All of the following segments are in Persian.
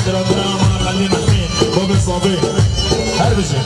اشتراكنا مع خلي محمين بوب الصابي هربجي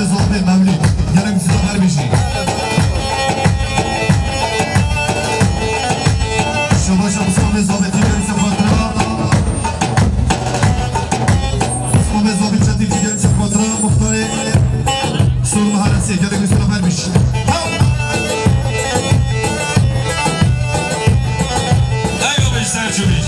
زوابه مملی گرم سیدا هر بیشی شما زوابه زوابه تیگر سفاترا زوابه زوابه چندی تیگر سفاترا مختاری سول مهارسی گرم سیدا هر بیشی ایو بیشتر چوبی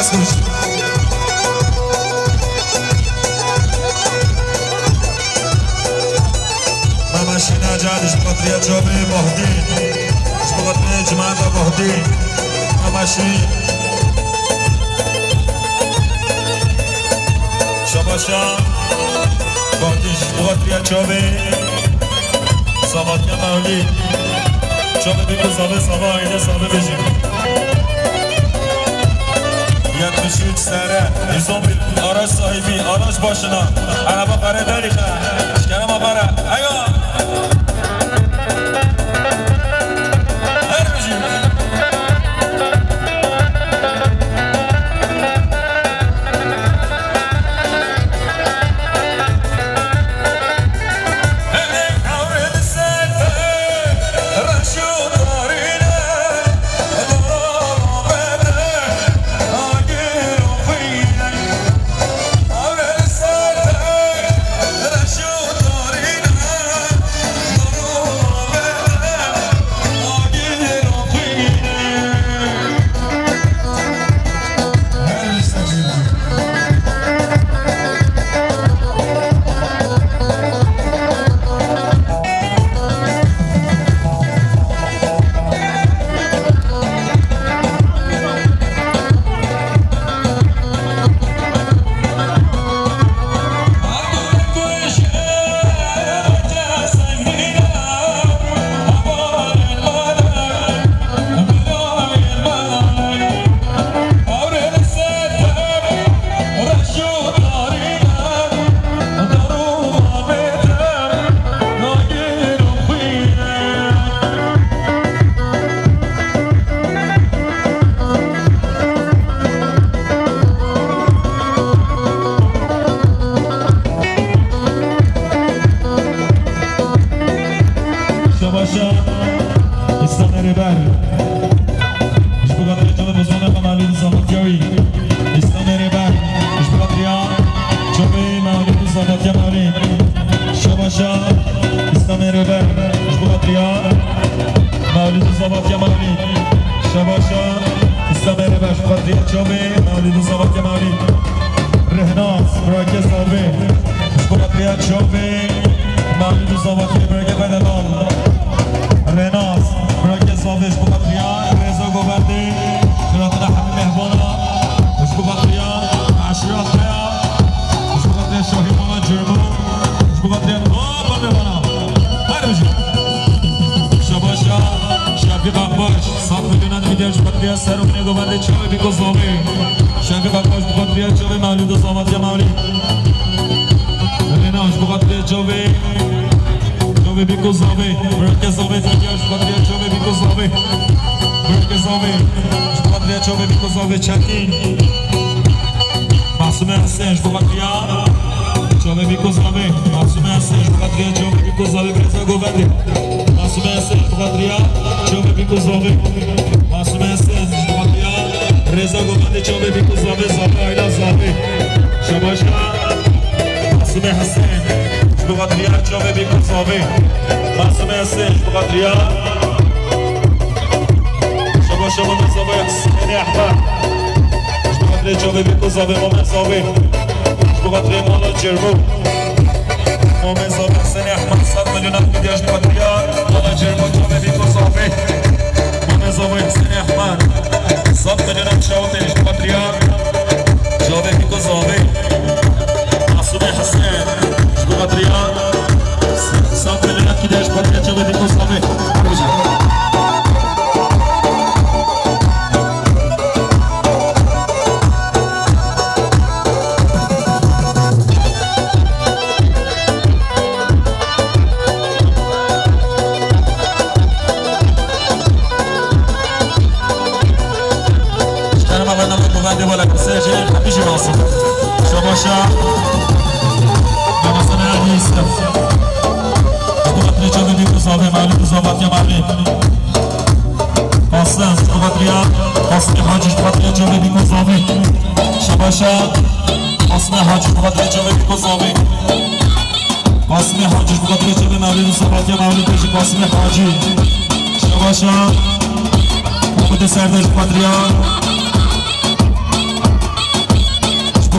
دست کنش ممشی نجد اشباطریه جامعه مهدی اشباطریه جمعه مهدی ممشی شباشا باقیش اشباطریه جامعه ساماتیا مولی جامعه بیگو زابه سابا اینه سابه بجیم یک بشوچ سره ایزون بید آراش صاحبی آراش باشنا عربا قره داری خواهد اشکره ما قره ایوه هر بجیم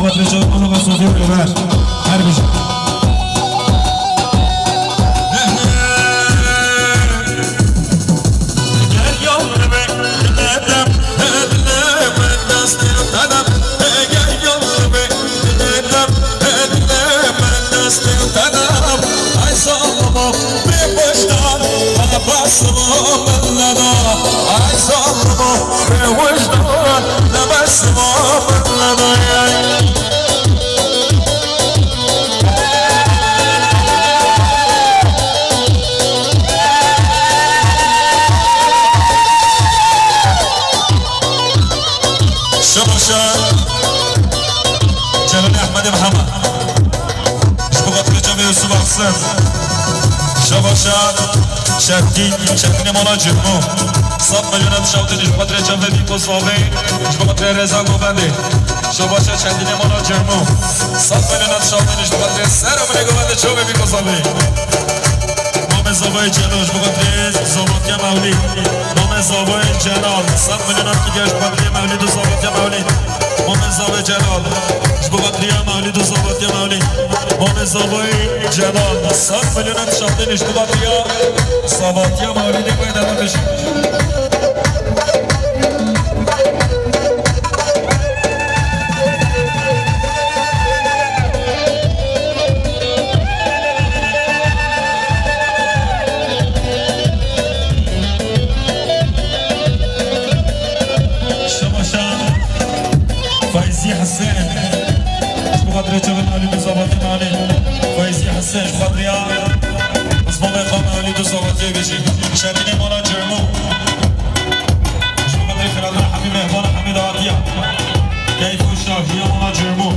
بخاطر جواب اونو صوفی ببر هر بیش شدین مالا جرمو 100 میلیون شاوتنش بخاطر جنبه بیکوساوی بخاطر رضا گوبنده شباشا شدین مالا جرمو 100 میلیون شاوتنش بخاطر سر و نگوبنده چوبه بیکوساوی نام زابای جلوش بخاطر زاباتی مولید نام زابای جلال 100 میلیون که گشت بخاطر مولید و زاباتی مولید نام زابای جلال بخاطر مولید و زاباتی مولید نام زابای جلال 100 میلیون شاوتنش بخاطر زاباتی مولید باید هم بشید شدین مالا جرمو شبکه خیرات حبیب مهمان حمید عادیه کیف و شاهی مالا جرمو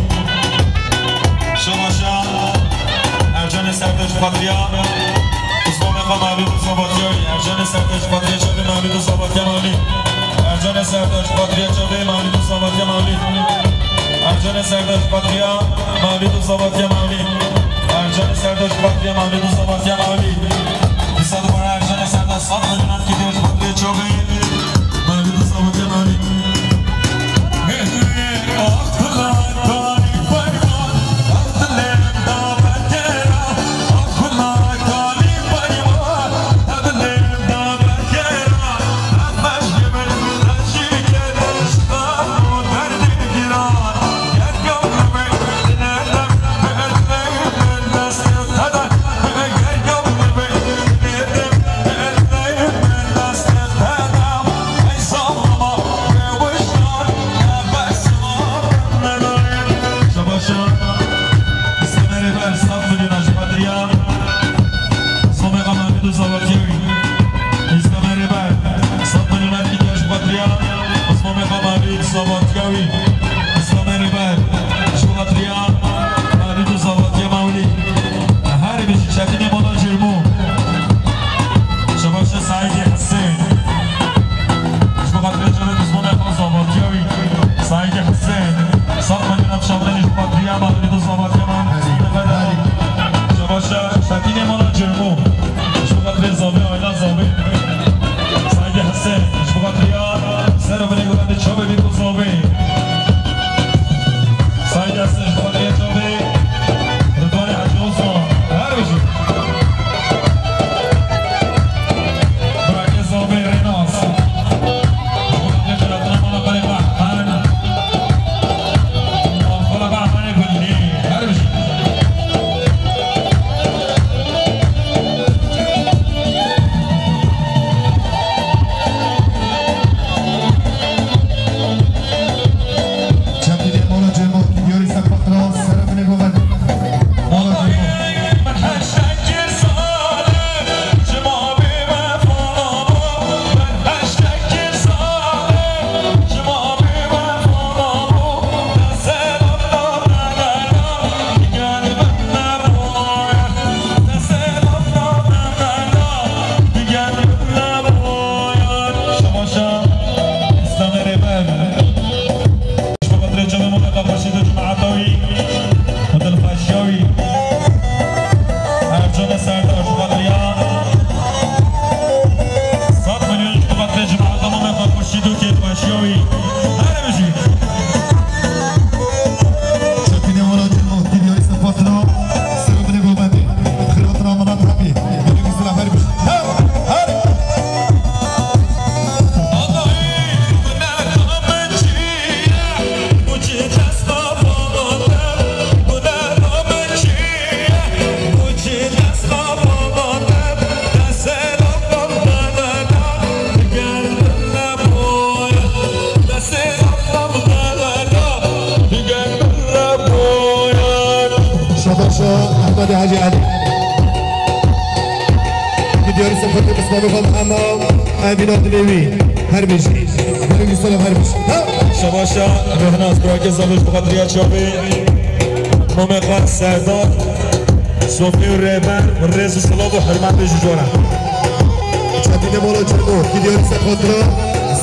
شباشا ارجان سردش فاطریا اسمام خان مولید و صاباتیایی ارجان سردش فاطریا چابه مولید و صاباتیا مولید ارجان سردش فاطریا چابه مولید و صاباتیا مولید ارجان سردش فاطریا مولید و صاباتیا مولید ارجان سردش فاطریا مولید و صاباتیا مولید بیصد بار ارجان سردش 100 میلیون که دیوش فاطریا چابه مولید و صاباتیا مولید حاجی علی دیاری سفر بسم بخوام اما بیناد لیوی هر بیشی برای سلام هر بیشی شباشا رهناز براک زابش بخاطر چابی ممقان سردار صوفی و ریبر و ریز سلام و حرمت جوجورا چاپینه مولا چرمو دیاری سفر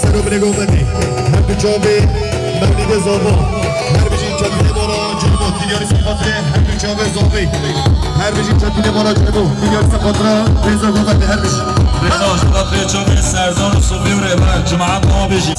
سر و برگو مدی هر بیچابی مولید زابا هر بیشی چاپینه مولا چرمو دیاری سفر هر بیچابی زابی هر بیشی چاپینه مولا چرمو دیاری سفر ریزا گومدی هر بیشی رهناز بخاطر چابی سردار صوفی و ریبر جماعت ما بیشی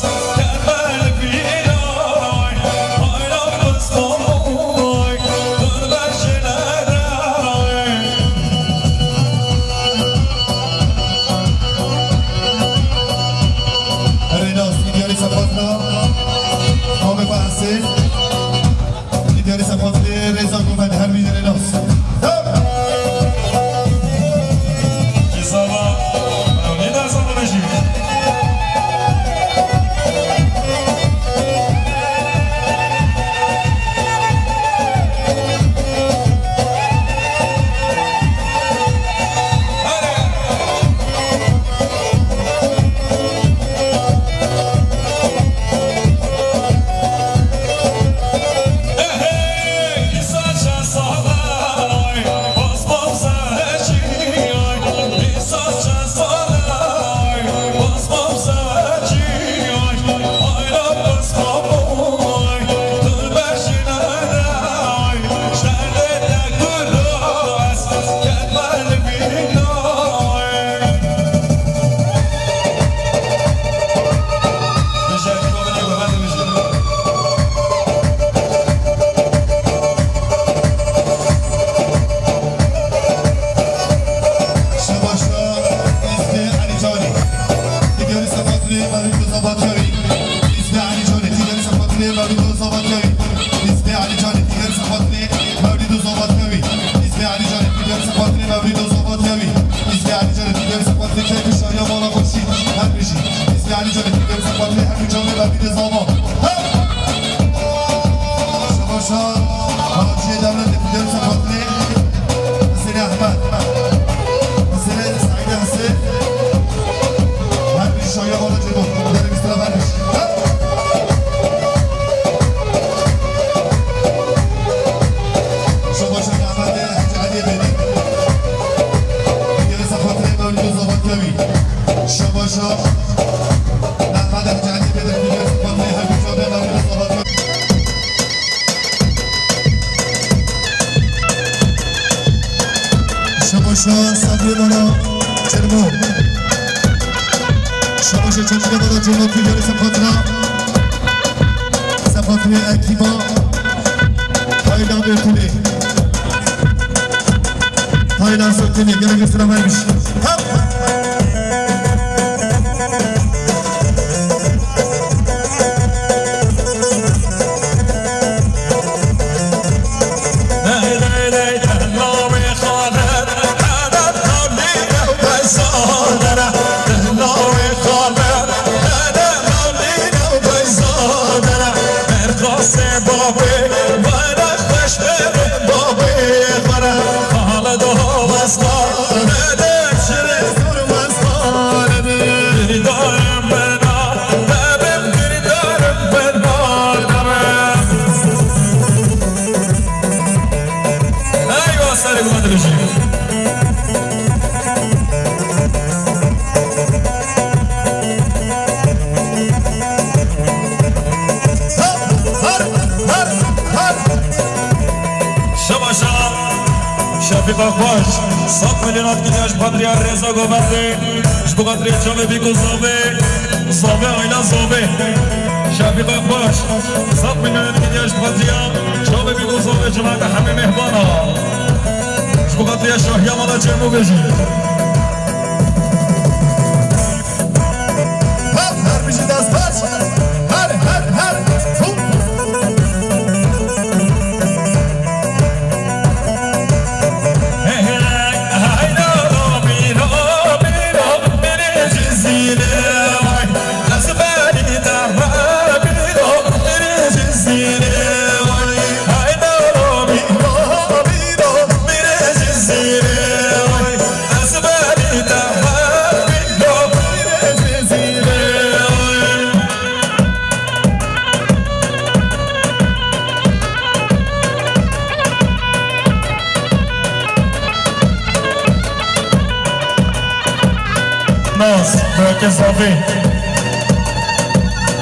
رناس برکه صافی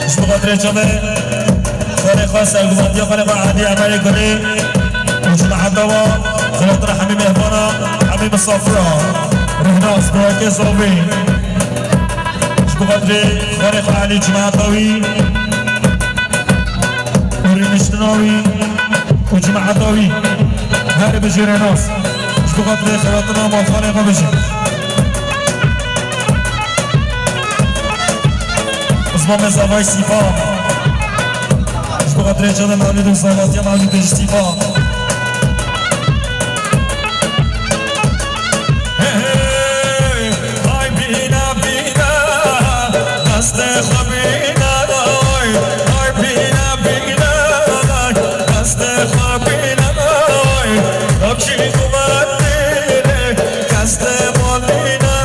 اش بخاطر جامعه خانه خاص سرگزاندی خانه با عادی عملی کنی وجمع دوا خلاطر حمیم احوانا حمیم صافرا رناس برکه صافی اش بخاطر خانه خا علی جمعه طاوی وری مشتناوی وجمع طاوی هر بجي رناس اش بخاطر خلاطنا مال خانه خا بجي اسمم زوای سیفا اش بخاطر جان مولد و صلواتی مولد اجتیفا های بینا بینا دست خوابینا های بینا بینا دست خوابینا دبچی گومد دیره دست مالینا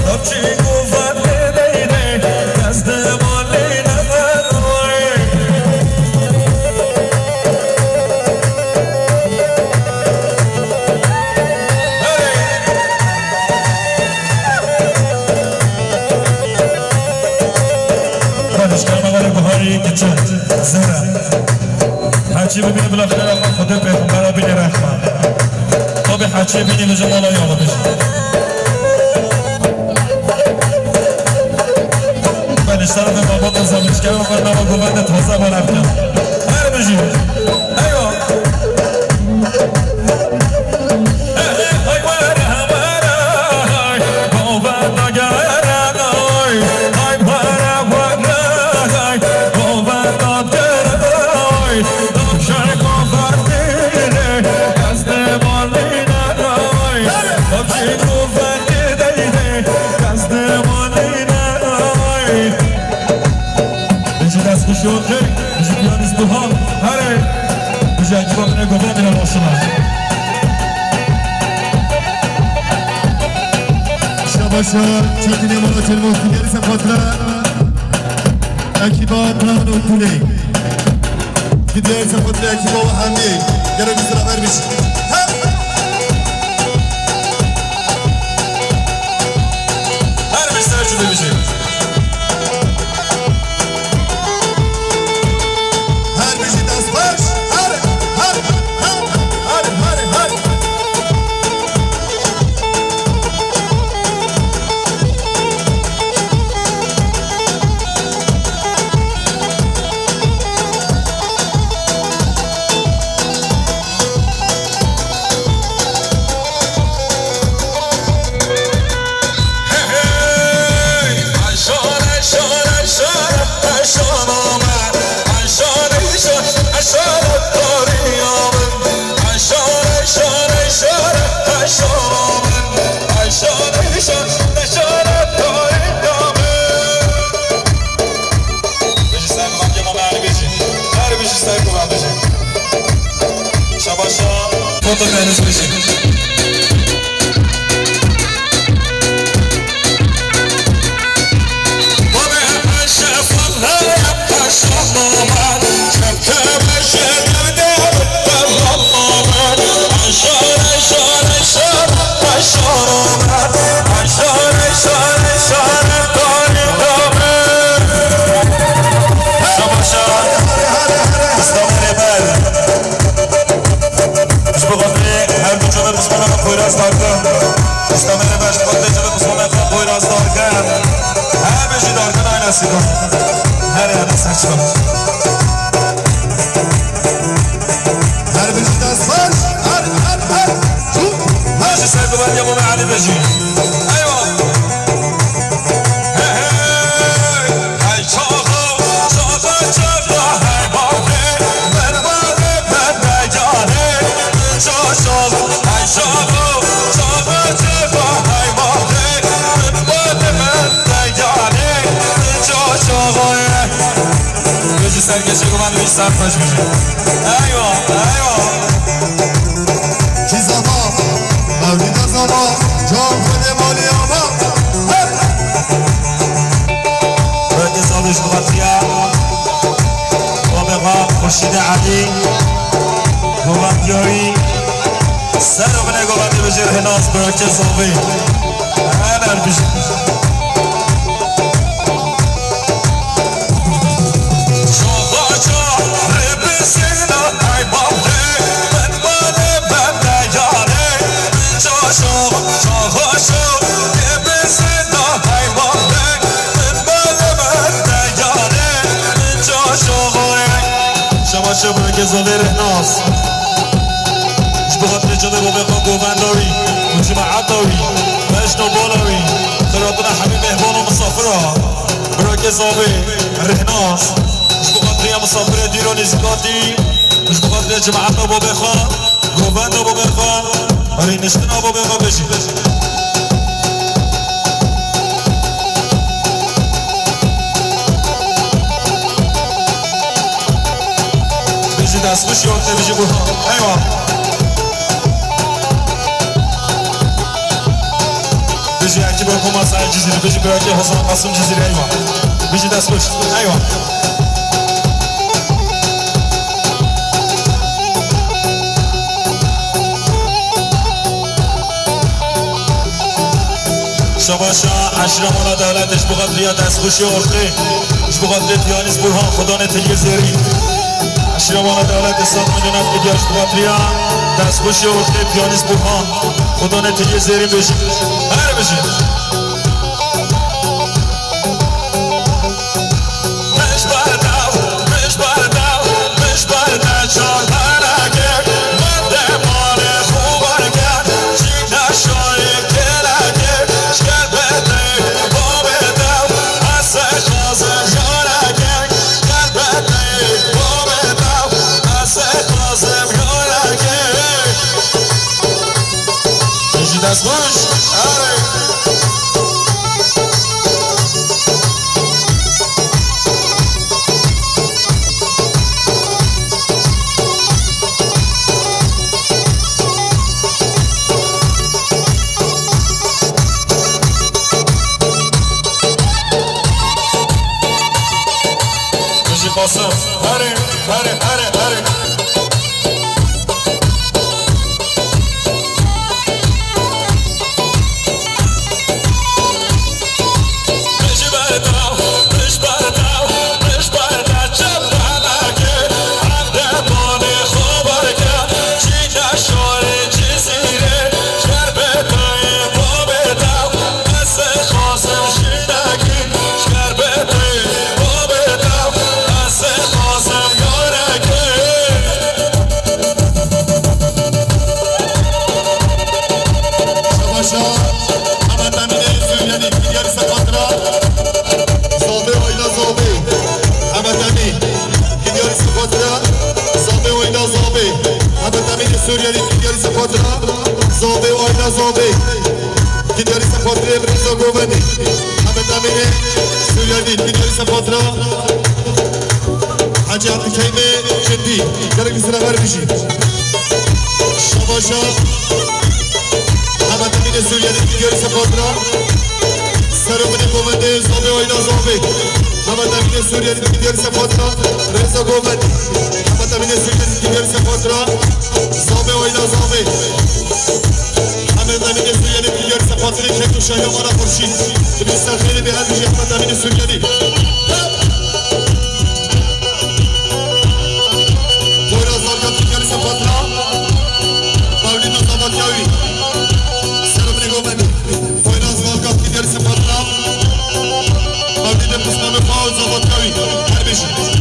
دبچی گومد دیره دست مالینا حاجی ببینه بالاخره خدا پیغمبر بینه رحمت تا به حاجی بینه به جمال آیا بشه من اشترا به بابا نزامش کردم و من گوبند تازه با رفتم هر بجی ایوه شوخی بجی پیانیست دوها هره بجی اجبا منه گفه منه باشما شباشا چاکینه مناچل موسیقی سفاتره اکیبا پران و تولی دیدیای سفاتره اکیبا و همی گره بیسر آمر بیشی هر بیشتر شده بیشی foto menos bichinho. هر هر سرچم هر بجی دست باش هر ماشي سايب بني ابو معالي بجي ايوه هاي شوخو شوخو هاي بابي من بابي من بجاني شوخو هاي شوخو شوخو هاي بابي من بابي من بجاني شوخو بجي سرگشی کو من بیشتر خوش میشه ایوه ایوه چی زمان مولید زمان جان خود مالی آما برد سادش بغطیه بابقا خورشید علی گوبندیاری سر و بنه گوبندی بجیر هناس برکه صوبی هر بجی شبه که زاده رهناس جبهات رجاله و بخوا گوونداری و جماعت داری بشنو بالاری خرابنا حبیب مهبان و مسافرها برا که زاده رهناس جبهات ریا مسافر دیرانی زکاتی جبهات ریا جماعت و بخوا گووند و بخوا برای نشتن و بخوا بشید دستخوش یارته بجی برهان ایوان بجی اکی با کماس های جزیره بجی براکی حسان قاسم جزیره ایوان بجی دستخوش ایوان شباشا عشرمانا دولتش بقدریا دستخوشی ارخی بقدر دیانیز برهان خدا نتیگه زیری شیرمان دولت سات میلیونت که دیارش باتریا دستخوشی ارخی پیانیست برهان خدا نتیگه زیرین بشید هر بشید مش بردو چار برگر من دمانه خوبرگر چی نشایی کرگر شکر بده با بدو از خازم یارگر شکر بده با بدو از خازم یارگر بشید از خوش قاسم هره هره هره هره سوریانی که دیاری سپاترا زابه و آینا زابه که دیاری سپاتره بریزا گوونی همه تامینه سوریانی که دیاری سپاترا حاجی عبدالکیمه جدی درک بسیار بر بشی شباشا همه تامینه سوریانی که دیاری سپاترا سرمانی گوونده زابه و آینا زابه همه تامینه سوریانی که دیاری سپاترا بریزا گوونی همه تامینه سوریانی که دیاری سپاترا زابه و اینا زابه همه زمین سوریانی دیگر سپاتری که تو شاهی مانا خورشید ببیستر خیلی به هر بیشی همه زمین سوریانی بوینا زارگان دیگر سپاترا باولین زاباتیاوی سرم نگو منی بوینا زارگان دیگر سپاترا باولین پسنام فاو زاباتیاوی هر بیشی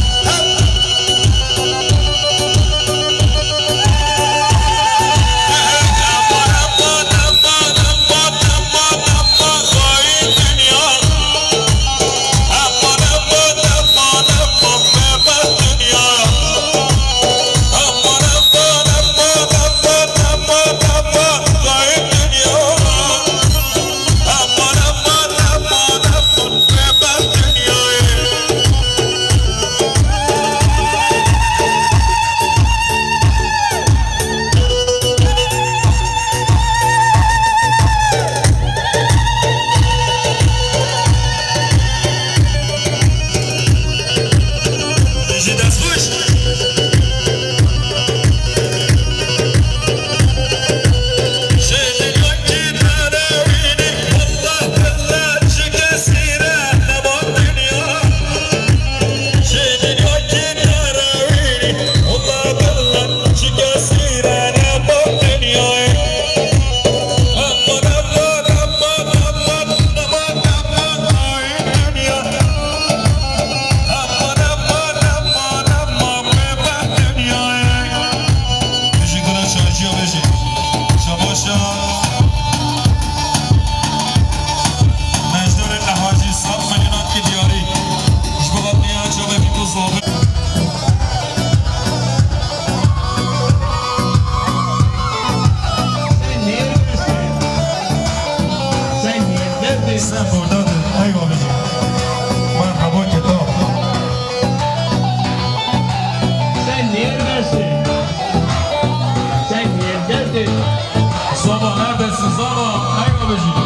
نیستم برداد ای بابجی مرحبا کتاب Sen neredesin? Sen neredesin? Zaba neredesin Zaba ey bابجی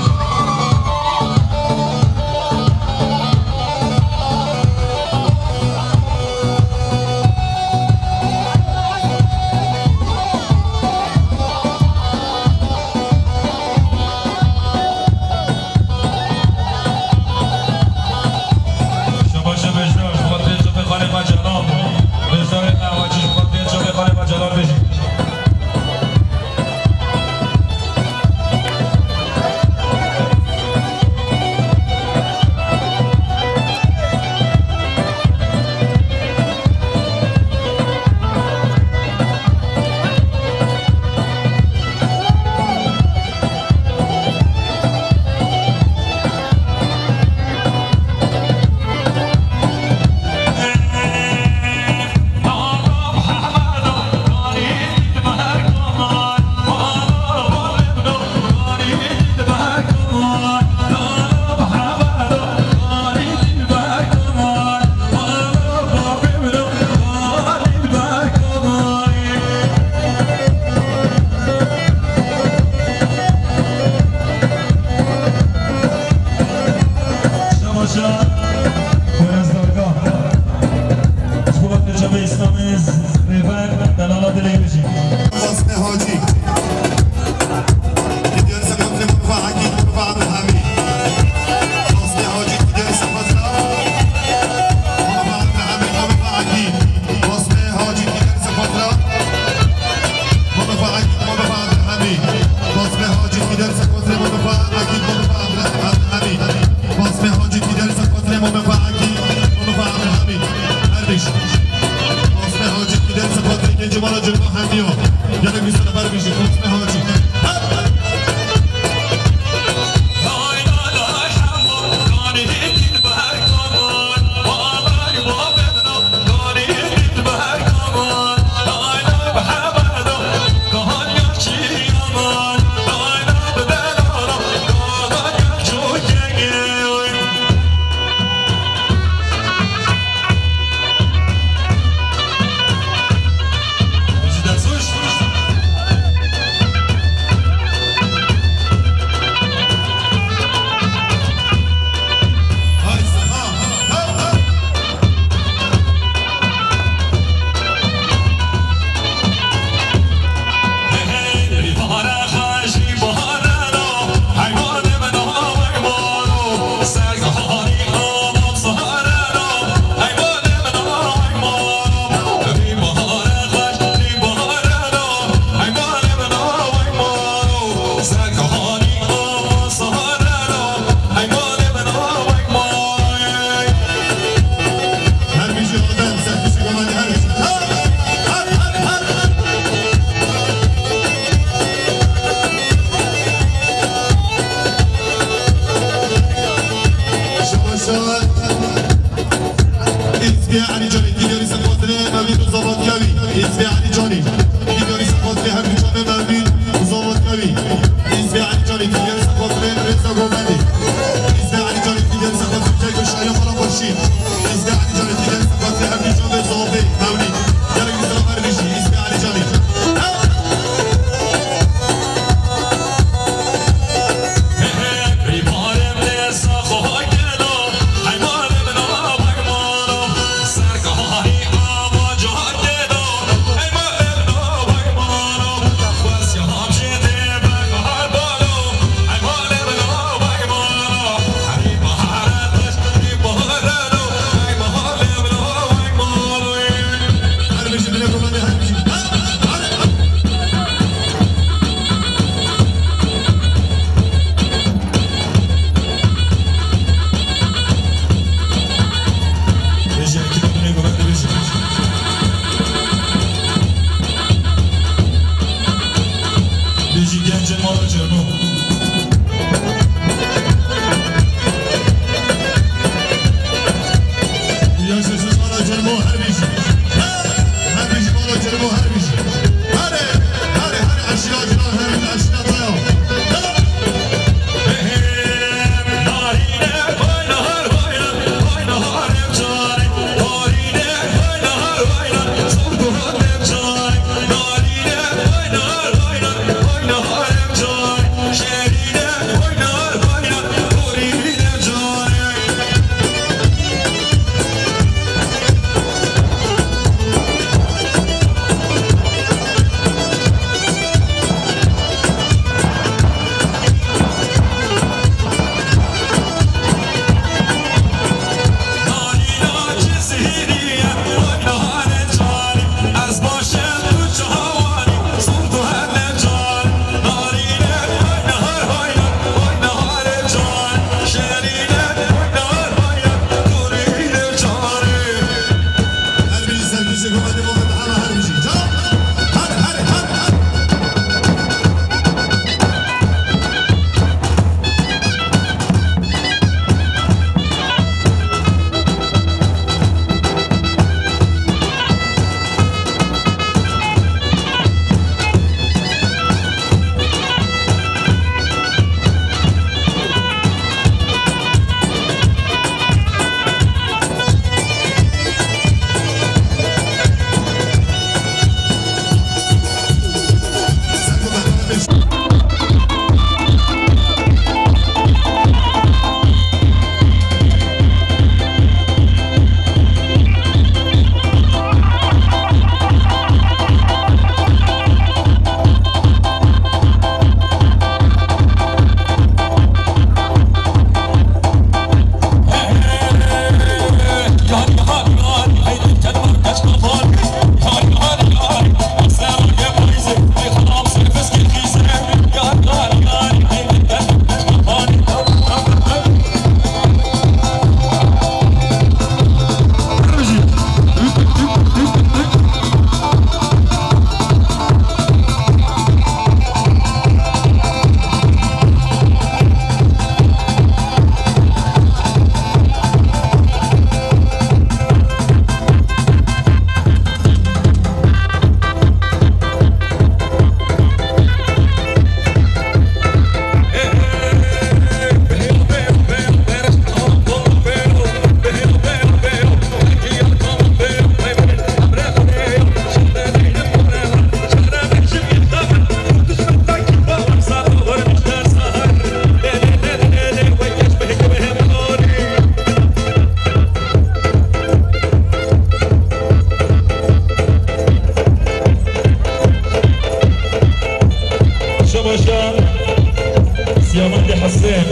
حسين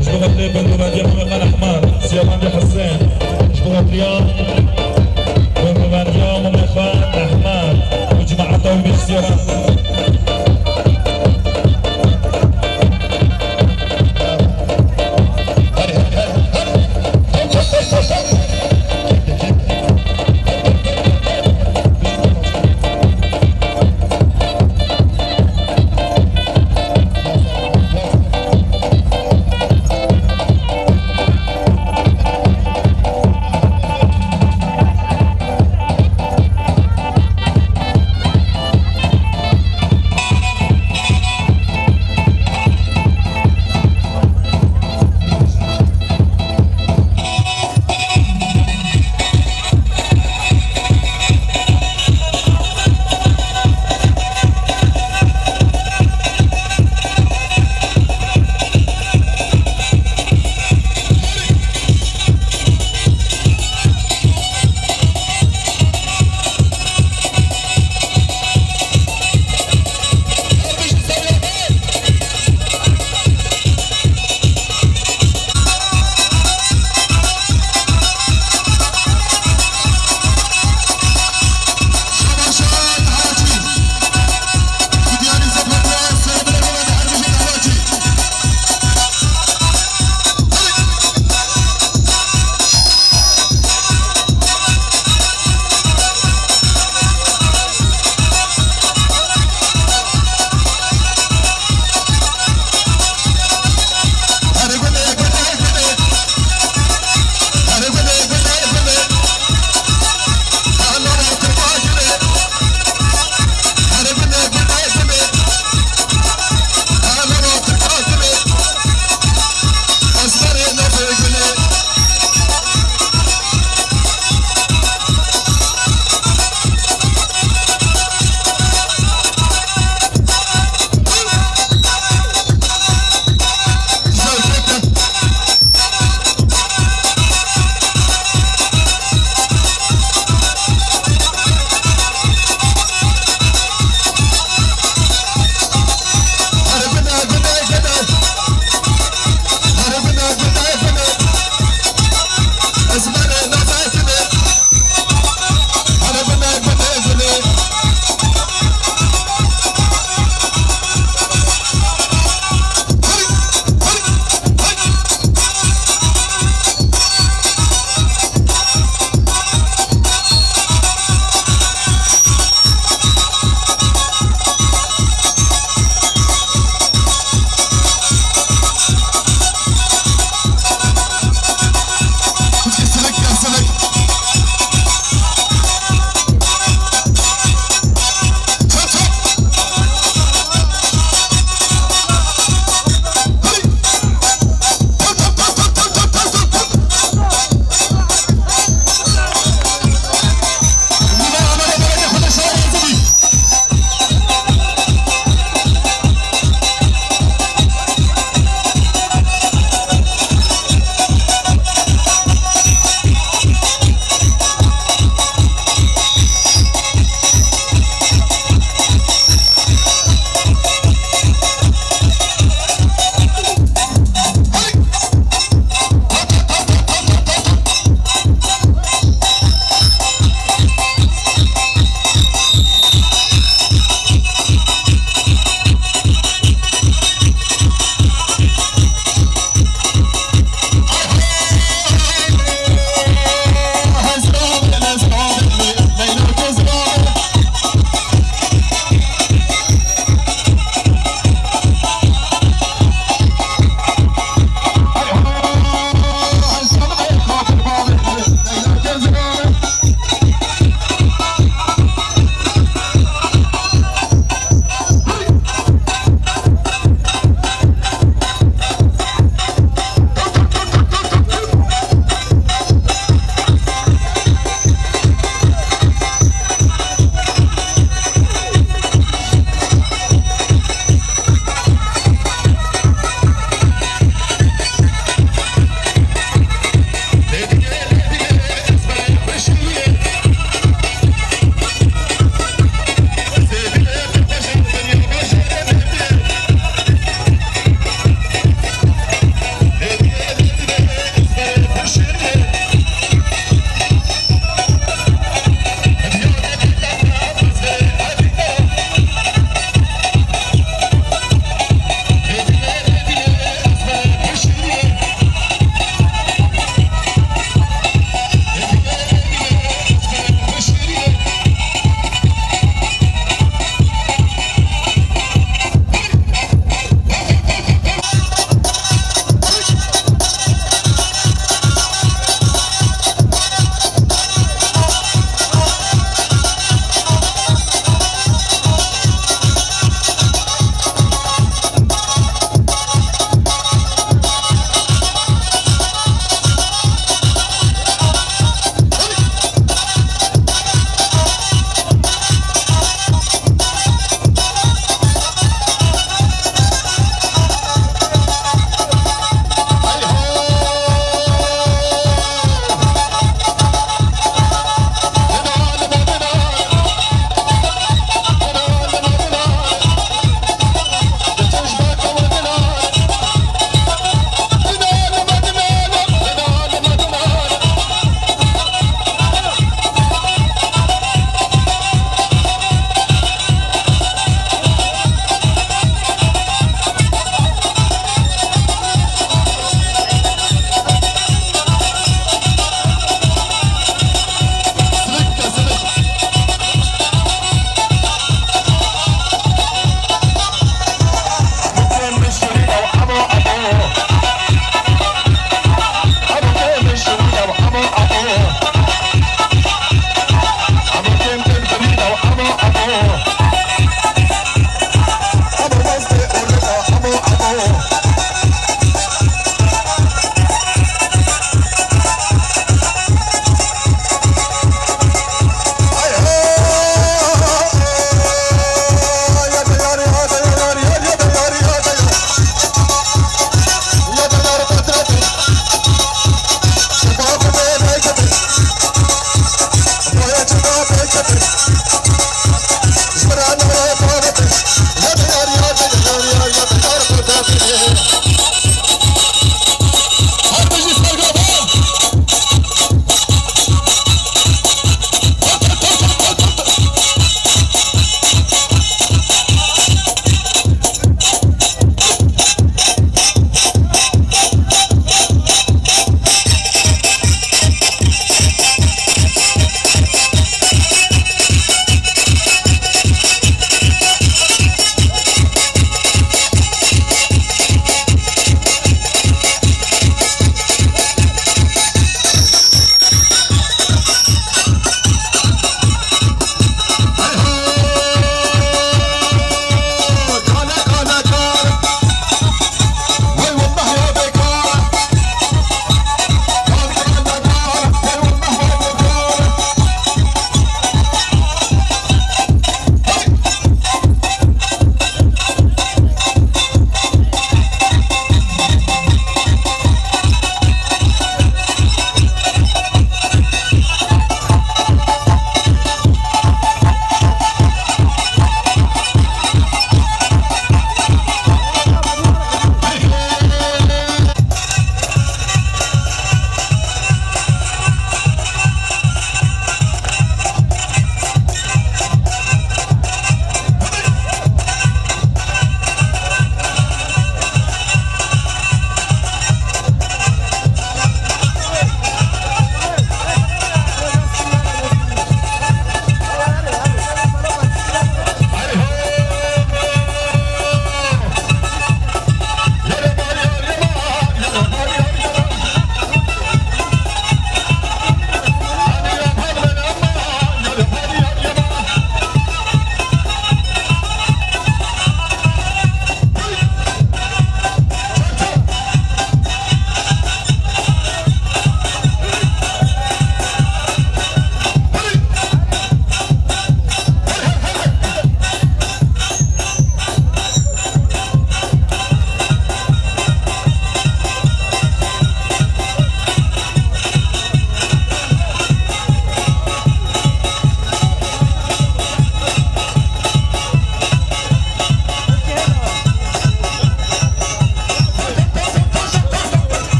مش بغت لي بنت وبعد يوم يقال احمد سيام عندي حسين مش بغت اليوم بنت وبعد يوم يقال احمد وجماعته ومش سيام